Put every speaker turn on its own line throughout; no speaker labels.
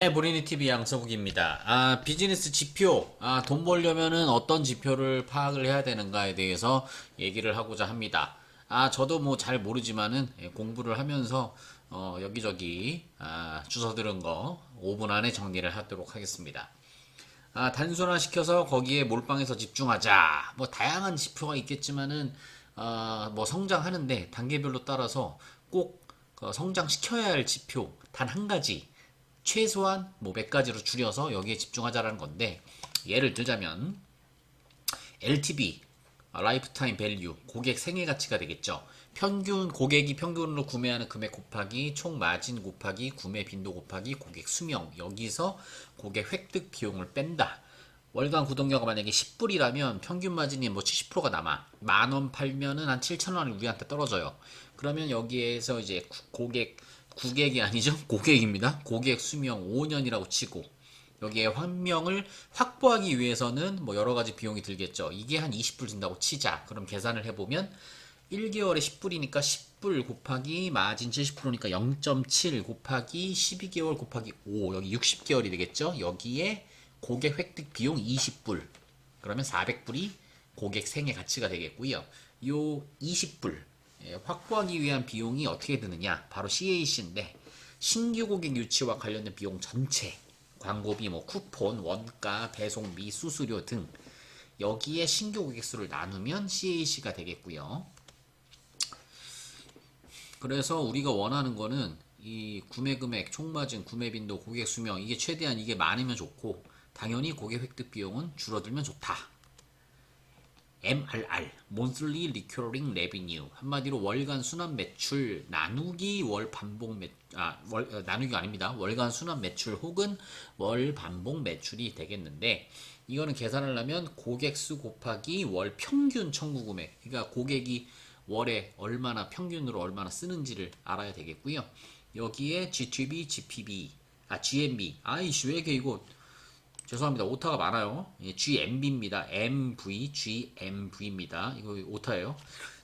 네, 보리니 TV 양서국입니다. 비즈니스 지표, 돈 벌려면은 어떤 지표를 파악을 해야 되는가에 대해서 얘기를 하고자 합니다. 저도 뭐 잘 모르지만은 공부를 하면서 여기저기 주워 들은 거 5분 안에 정리를 하도록 하겠습니다. 단순화시켜서 거기에 몰빵해서 집중하자. 뭐 다양한 지표가 있겠지만은 뭐 성장하는데 단계별로 따라서 꼭 성장시켜야 할 지표 단 한 가지 최소한 뭐 몇 가지로 줄여서 여기에 집중하자라는 건데 예를 들자면 LTV 라이프타임 밸류 고객 생애 가치가 되겠죠. 평균 고객이 평균으로 구매하는 금액 곱하기 총 마진 곱하기 구매 빈도 곱하기 고객 수명 여기서 고객 획득 비용을 뺀다. 월간 구독료가 만약에 10불이라면 평균 마진이 뭐 70%가 남아. 만원 팔면은 한 7천 원이 우리한테 떨어져요. 그러면 여기에서 이제 고객이 아니죠? 고객입니다. 고객 수명 5년이라고 치고 여기에 환명을 확보하기 위해서는 뭐 여러 가지 비용이 들겠죠. 이게 한 20불 든다고 치자. 그럼 계산을 해보면 1개월에 10불이니까 10불 곱하기 마진 70%니까 0.7 곱하기 12개월 곱하기 5 여기 60개월이 되겠죠. 여기에 고객 획득 비용 20불 그러면 400불이 고객 생애 가치가 되겠고요. 요 20불 확보하기 위한 비용이 어떻게 드느냐 바로 CAC인데 신규 고객 유치와 관련된 비용 전체 광고비 뭐 쿠폰 원가 배송비 수수료 등 여기에 신규 고객 수를 나누면 CAC가 되겠고요. 그래서 우리가 원하는 거는 이 구매 금액, 총마진, 구매 빈도, 고객 수명 이게 최대한 이게 많으면 좋고 당연히 고객 획득 비용은 줄어들면 좋다. MRR, Monthly Recurring Revenue 한마디로 월간 순환 매출 나누기 월 반복 나누기가 아닙니다. 월간 순환 매출 혹은 월 반복 매출이 되겠는데 이거는 계산하려면 고객 수 곱하기 월 평균 청구 금액 그러니까 고객이 월에 얼마나 평균으로 얼마나 쓰는지를 알아야 되겠고요. 여기에 GTV, GPB, GMB 아이씨 왜 이렇게 이거 죄송합니다. 오타가 많아요. 예, GMB입니다. MV, GMV입니다. 이거 오타예요.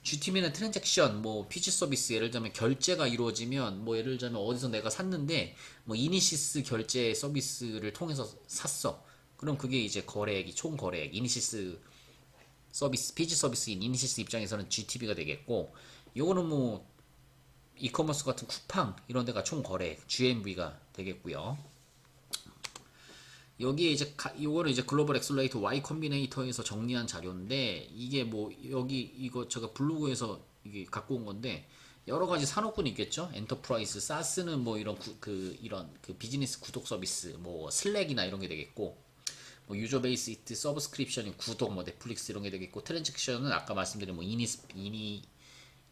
GTV는 트랜잭션, 뭐 피지 서비스 예를 들면 결제가 이루어지면 뭐 예를 들면 어디서 내가 샀는데 뭐 이니시스 결제 서비스를 통해서 샀어. 그럼 그게 이제 거래액이 총 거래액 이니시스 서비스 피지 서비스인 이니시스 입장에서는 GTV가 되겠고 요거는 뭐 이커머스 같은 쿠팡 이런 데가 총 거래액 GMV가 되겠고요. 여기에 이제 이거는 이제 글로벌 엑셀레이터 Y 컴비네이터에서 정리한 자료인데 이게 뭐 여기 이거 제가 블로그에서 이게 갖고 온 건데 여러 가지 산업군이 있겠죠. 엔터프라이즈, 사스는 뭐 이런 이런 그 비즈니스 구독 서비스, 뭐 슬랙이나 이런 게 되겠고, 뭐 유저 베이스 이트 서브스크립션이 구독, 뭐 넷플릭스 이런 게 되겠고, 트랜잭션은 아까 말씀드린 뭐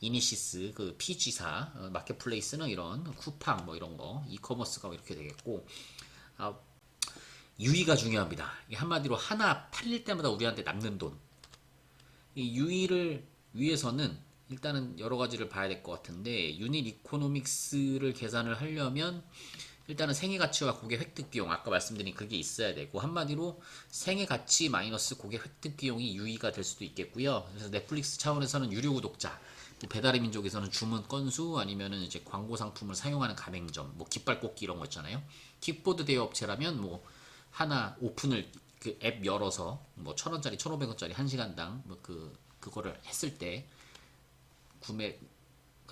이니시스 그 PG사, 마켓플레이스는 이런 쿠팡 뭐 이런 거, 이커머스가 이렇게 되겠고, 아, 유의가 중요합니다. 한마디로 하나 팔릴 때마다 우리한테 남는 돈. 이 유의를 위해서는 일단은 여러 가지를 봐야 될 것 같은데 유닛 이코노믹스를 계산을 하려면 일단은 생애 가치와 고객 획득 비용 아까 말씀드린 그게 있어야 되고 한마디로 생애 가치 마이너스 고객 획득 비용이 유의가 될 수도 있겠고요. 그래서 넷플릭스 차원에서는 유료 구독자, 뭐 배달의 민족에서는 주문 건수 아니면은 이제 광고 상품을 사용하는 가맹점, 뭐 깃발 꽂기 이런 거 있잖아요. 킥보드 대여 업체라면 뭐 하나 오픈을 그 앱 열어서 뭐 1,000원짜리, 1,500원짜리 1시간당 뭐 그거를 했을 때 구매를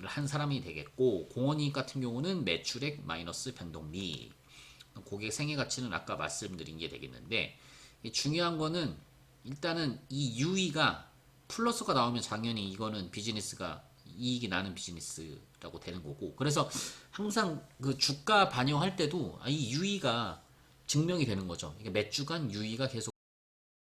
한 사람이 되겠고 공원이익 같은 경우는 매출액 마이너스 변동비 고객 생애 가치는 아까 말씀드린 게 되겠는데 중요한 거는 일단은 이 유의가 플러스가 나오면 당연히 이거는 비즈니스가 이익이 나는 비즈니스라고 되는 거고 그래서 항상 그 주가 반영할 때도 이 유의가 증명이 되는 거죠. 이게 몇 주간 유의가 계속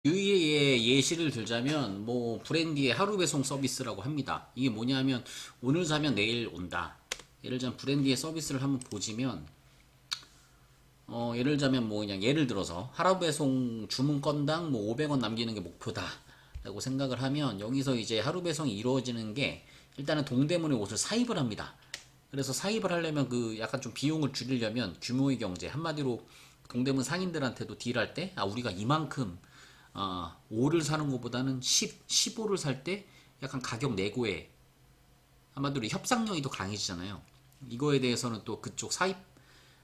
유의의 예시를 들자면 뭐 브랜디의 하루 배송 서비스라고 합니다. 이게 뭐냐면 오늘 사면 내일 온다. 예를 들면 브랜디의 서비스를 한번 보시면 예를 들자면 뭐 그냥 예를 들어서 하루 배송 주문 건당 뭐 500원 남기는 게 목표다. 라고 생각을 하면 여기서 이제 하루 배송이 이루어지는 게 일단은 동대문에 옷을 사입을 합니다. 그래서 사입을 하려면 그 약간 좀 비용을 줄이려면 규모의 경제 한마디로 동대문 상인들한테도 딜할 때 우리가 이만큼 5를 사는 것보다는 10, 15를 살 때 약간 가격 내고에 한마디로 협상력이 더 강해지잖아요. 이거에 대해서는 또 그쪽 사입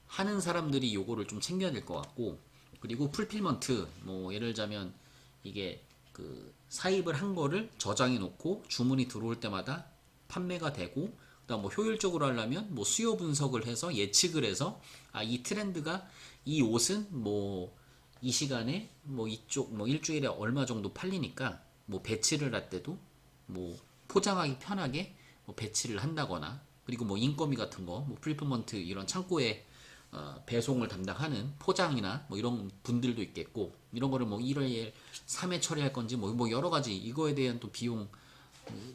하는 사람들이 요거를 좀 챙겨야 될 것 같고, 그리고 풀필먼트, 뭐 예를 들자면 이게 그 사입을 한 거를 저장해 놓고 주문이 들어올 때마다 판매가 되고, 그다음 뭐 효율적으로 하려면 뭐 수요 분석을 해서 예측을 해서 아 이 트렌드가 이 옷은 뭐 이 시간에 뭐 이쪽 뭐 일주일에 얼마 정도 팔리니까 뭐 배치를 할 때도 뭐 포장하기 편하게 뭐 배치를 한다거나, 그리고 뭐 인건비 같은 거 뭐 풀필먼트 이런 창고에 배송을 담당하는 포장이나 뭐 이런 분들도 있겠고, 이런 거를 뭐 1회 3회 처리할 건지 뭐 여러 가지 이거에 대한 또 비용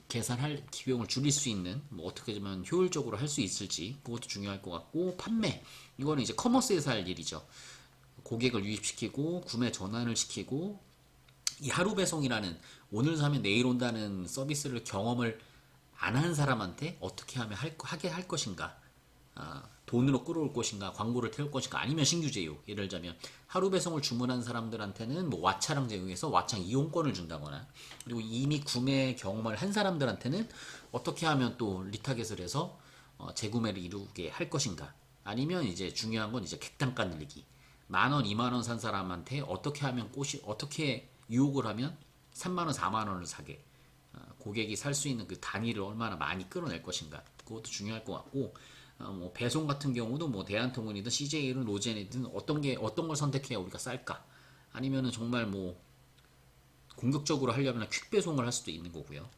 계산할 비용을 줄일 수 있는 뭐 어떻게 하면 효율적으로 할 수 있을지 그것도 중요할 것 같고, 판매 이거는 이제 커머스에서 할 일이죠. 고객을 유입시키고 구매 전환을 시키고, 이 하루 배송이라는 오늘 사면 내일 온다는 서비스를 경험을 안 한 사람한테 어떻게 하면 하게 할 것인가, 돈으로 끌어올 것인가, 광고를 태울 것인가, 아니면 신규 제휴. 예를 들자면 하루 배송을 주문한 사람들한테는 뭐 왓챠랑 제휴해서 왓챠 이용권을 준다거나, 그리고 이미 구매 경험을 한 사람들한테는 어떻게 하면 또 리타겟을 해서 재구매를 이루게 할 것인가, 아니면 이제 중요한 건 이제 객단가 늘리기. 10,000원, 20,000원 산 사람한테 어떻게 하면 어떻게 유혹을 하면 30,000원, 40,000원을 사게, 고객이 살 수 있는 그 단위를 얼마나 많이 끌어낼 것인가, 그것도 중요할 것 같고, 뭐 배송 같은 경우도 뭐 대한통운이든 CJ든 로젠이든 어떤 걸 선택해야 우리가 쌀까, 아니면은 정말 뭐 공격적으로 하려면 퀵 배송을 할 수도 있는 거고요.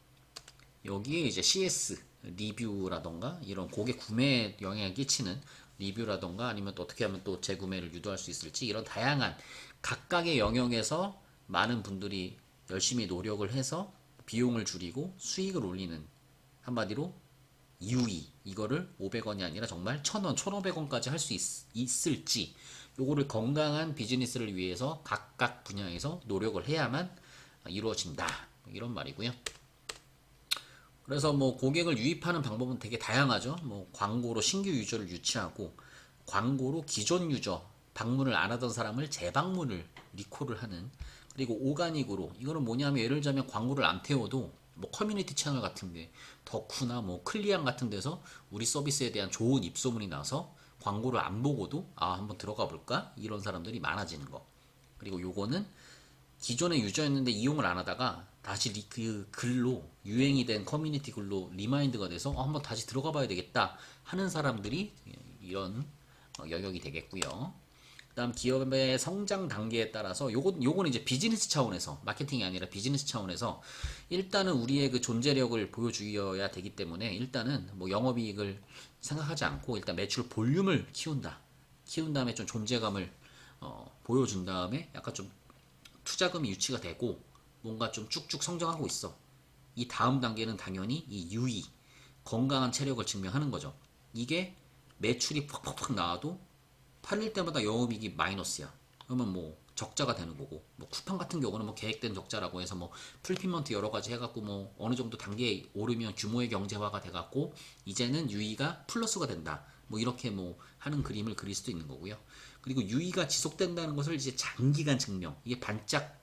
여기에 이제 CS 리뷰라던가 이런 고객 구매에 영향을 끼치는 리뷰라던가, 아니면 또 어떻게 하면 또 재구매를 유도할 수 있을지, 이런 다양한 각각의 영역에서 많은 분들이 열심히 노력을 해서 비용을 줄이고 수익을 올리는, 한마디로 유의, 이거를 500원이 아니라 정말 1,000원, 1,500원까지 할 수 있을지, 요거를 건강한 비즈니스를 위해서 각각 분야에서 노력을 해야만 이루어진다, 이런 말이고요. 그래서 뭐 고객을 유입하는 방법은 되게 다양하죠. 뭐 광고로 신규 유저를 유치하고, 광고로 기존 유저, 방문을 안 하던 사람을 재방문을 리콜을 하는, 그리고 오가닉으로, 이거는 뭐냐면 예를 들자면 광고를 안 태워도 뭐 커뮤니티 채널 같은데, 덕후나 뭐 클리앙 같은 데서 우리 서비스에 대한 좋은 입소문이 나서 광고를 안 보고도 아 한번 들어가 볼까, 이런 사람들이 많아지는 거. 그리고 요거는 기존의 유저였는데 이용을 안 하다가 다시 그 글로, 유행이 된 커뮤니티 글로 리마인드가 돼서 한번 다시 들어가 봐야 되겠다 하는 사람들이 이런 영역이 되겠고요. 그다음 기업의 성장 단계에 따라서 요거는 이제 비즈니스 차원에서, 마케팅이 아니라 비즈니스 차원에서 일단은 우리의 그 존재력을 보여주어야 되기 때문에, 일단은 뭐 영업이익을 생각하지 않고 일단 매출 볼륨을 키운 다음에 좀 존재감을 보여준 다음에 약간 좀 투자금이 유치가 되고 뭔가 좀 쭉쭉 성장하고 있어. 이 다음 단계는 당연히 이 유의, 건강한 체력을 증명하는 거죠. 이게 매출이 팍팍팍 나와도 팔릴 때마다 영업이익이 마이너스야. 그러면 뭐 적자가 되는 거고, 뭐 쿠팡 같은 경우는 뭐 계획된 적자라고 해서 뭐 풀피먼트 여러 가지 해갖고 뭐 어느 정도 단계에 오르면 규모의 경제화가 돼갖고 이제는 유의가 플러스가 된다. 뭐 이렇게 뭐 하는 그림을 그릴 수도 있는 거고요. 그리고 유의가 지속된다는 것을 이제 장기간 증명. 이게 반짝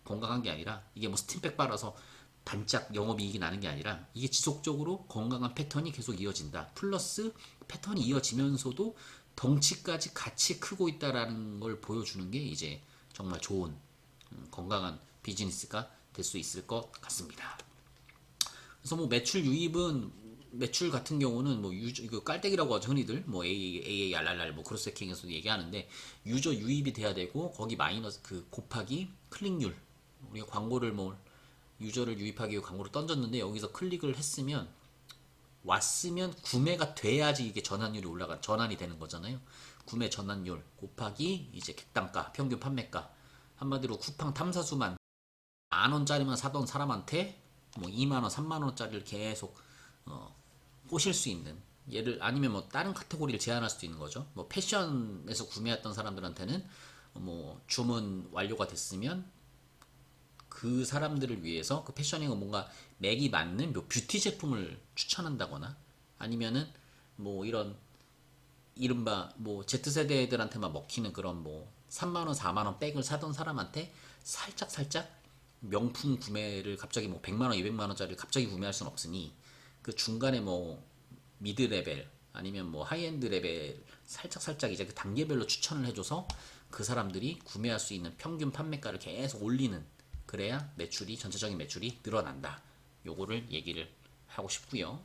건강한 게 아니라, 이게 뭐 스팀팩 빨아서 반짝 영업이익이 나는 게 아니라, 이게 지속적으로 건강한 패턴이 계속 이어진다. 플러스 패턴이 이어지면서도 덩치까지 같이 크고 있다라는 걸 보여주는 게 이제 정말 좋은 건강한 비즈니스가 될 수 있을 것 같습니다. 그래서 뭐 매출 유입은, 매출 같은 경우는 뭐 이거 깔때기라고 하죠, 흔히들 뭐 AA RRR 뭐 크로스 해킹에서도 얘기하는데, 유저 유입이 돼야 되고 거기 마이너스 그 곱하기 클릭률, 우리가 광고를 뭐 유저를 유입하기 위해 광고를 던졌는데 여기서 클릭을 했으면, 왔으면 구매가 돼야지 이게 전환이 되는 거잖아요. 구매 전환율 곱하기 이제 객단가, 평균 판매가. 한마디로 쿠팡 탐사수만 10,000원짜리만 사던 사람한테 뭐 20,000원, 30,000원짜리를 계속 꼬실 수 있는, 예를 아니면 뭐 다른 카테고리를 제한할 수도 있는 거죠. 뭐 패션에서 구매했던 사람들한테는 뭐 주문 완료가 됐으면 그 사람들을 위해서 그 패셔닝은 뭔가 맥이 맞는 뭐 뷰티 제품을 추천한다거나, 아니면은 뭐 이런 이른바 뭐 Z세대 애들한테만 먹히는 그런 뭐 3만원, 4만원 백을 사던 사람한테 살짝 명품 구매를 갑자기 뭐 100만원, 200만원짜리 갑자기 구매할 수는 없으니, 그 중간에 뭐 미드 레벨, 아니면 뭐 하이엔드 레벨 살짝 이제 그 단계별로 추천을 해줘서 그 사람들이 구매할 수 있는 평균 판매가를 계속 올리는, 그래야 매출이, 전체적인 매출이 늘어난다. 요거를 얘기를 하고 싶고요.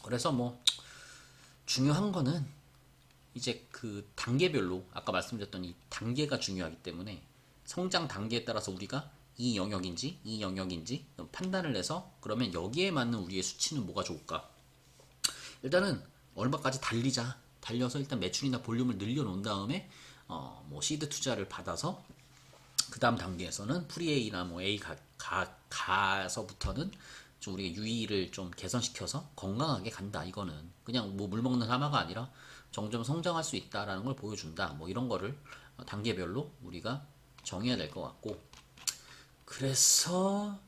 그래서 뭐 중요한 거는 이제 그 단계별로 아까 말씀드렸던 이 단계가 중요하기 때문에 성장 단계에 따라서 우리가 이 영역인지 이 영역인지 판단을 해서, 그러면 여기에 맞는 우리의 수치는 뭐가 좋을까? 일단은 얼마까지 달려서 일단 매출이나 볼륨을 늘려놓은 다음에 뭐 시드 투자를 받아서 그 다음 단계에서는 프리 A나 뭐 A 가서부터는 좀 우리가 유의를 좀 개선시켜서 건강하게 간다. 이거는 그냥 뭐 물 먹는 하마가 아니라 점점 성장할 수 있다라는 걸 보여준다. 뭐 이런 거를 단계별로 우리가 정해야 될 것 같고, 그래서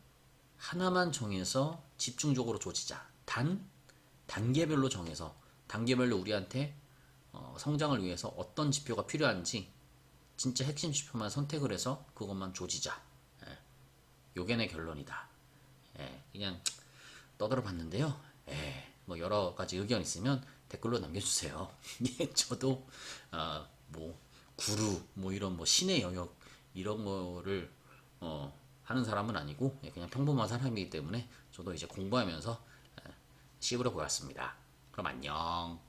하나만 정해서 집중적으로 조지자. 단계별로 정해서 단계별로 우리한테 성장을 위해서 어떤 지표가 필요한지 진짜 핵심 지표만 선택을 해서 그것만 조지자. 예, 요게 내 결론이다. 예, 그냥 떠들어 봤는데요. 예, 뭐 여러 가지 의견 있으면 댓글로 남겨주세요. 예, 저도 뭐 구루 뭐 이런 뭐 신의 영역 이런 거를 하는 사람은 아니고, 예, 그냥 평범한 사람이기 때문에 저도 이제 공부하면서 씹으러 보았습니다. 그럼 안녕.